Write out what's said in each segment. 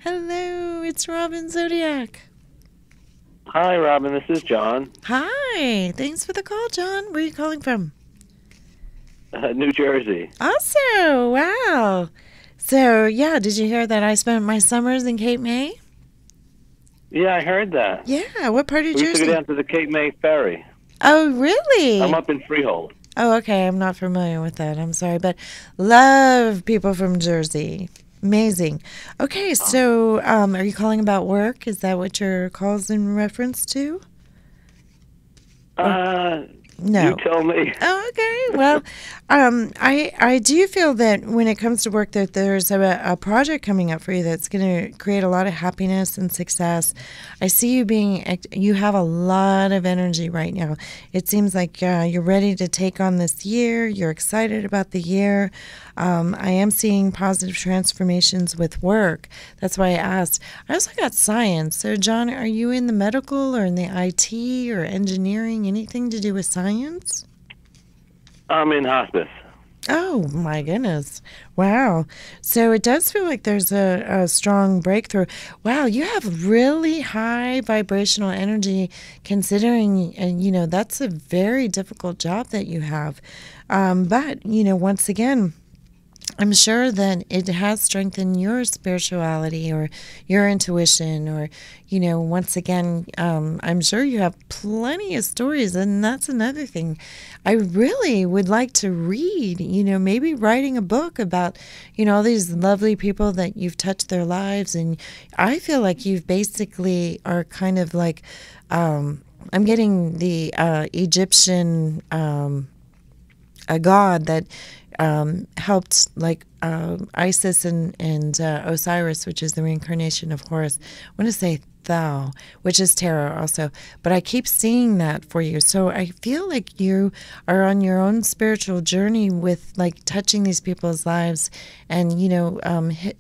Hello, it's Robin Zodiac. Hi, Robin. This is John, Hi, thanks for the call, John. Where are you calling from? New Jersey. Also, wow. So, yeah, did you hear that I spent my summers in Cape May? Yeah, I heard that. Yeah, what part of We used to go Jersey? down to the Cape May Ferry. Oh, I'm really? up in Freehold. Oh, okay, I'm not familiar with that. I'm sorry, but love people from Jersey. Amazing. Okay, Oh. so are you calling about work? Is that what your call's in reference to? Or Uh, you no? tell me. Oh, okay. Well, I do feel that when it comes to work, that there's a project coming up for you that's going to create a lot of happiness and success. I see you you have a lot of energy right now. It seems like you're ready to take on this year. You're excited about the year. I am seeing positive transformations with work. That's why I asked. I also got science. So, John, are you in the medical or in the IT or engineering? Anything to do with science? I'm in hospice. Oh my goodness. Wow. So it does feel like there's a strong breakthrough. Wow, you have really high vibrational energy considering, and that's a very difficult job that you have. But, once again, I'm sure that it has strengthened your spirituality or your intuition, or, once again, I'm sure you have plenty of stories. And that's another thing. I really would like to read, maybe writing a book about, all these lovely people that you've touched their lives. And I feel like you've basically are kind of like, I'm getting the Egyptian. A god that helped, like Isis and Osiris, which is the reincarnation of Horus. I want to say Thou, which is tarot also, but I keep seeing that for you. So I feel like you are on your own spiritual journey with like touching these people's lives and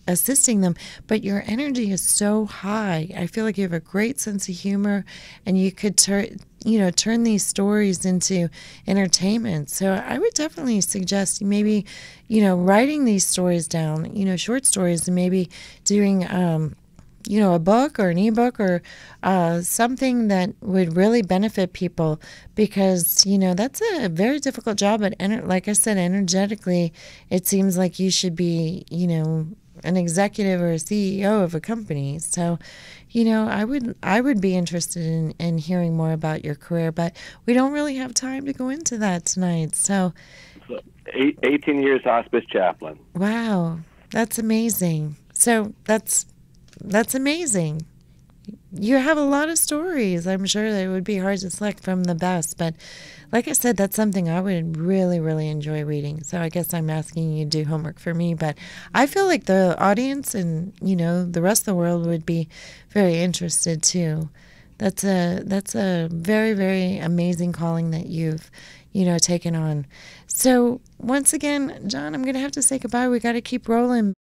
assisting them. But your energy is so high. I feel like you have a great sense of humor, and you could turn these stories into entertainment. So I would definitely suggest maybe, writing these stories down, short stories, and maybe doing, a book or an ebook or something that would really benefit people, because, that's a very difficult job. But like I said, energetically, it seems like you should be, an executive or a CEO of a company. So, I would be interested in hearing more about your career, but we don't really have time to go into that tonight. So, So, 18 years hospice chaplain. wow, that's amazing. So that's amazing. You have a lot of stories. I'm sure that it would be hard to select from the best, but like I said, that's something I would really, really enjoy reading. So I guess I'm asking you to do homework for me, but I feel like the audience and, the rest of the world would be very interested too. That's a very, very amazing calling that you've, taken on. So once again, John, I'm going to have to say goodbye. We got to keep rolling.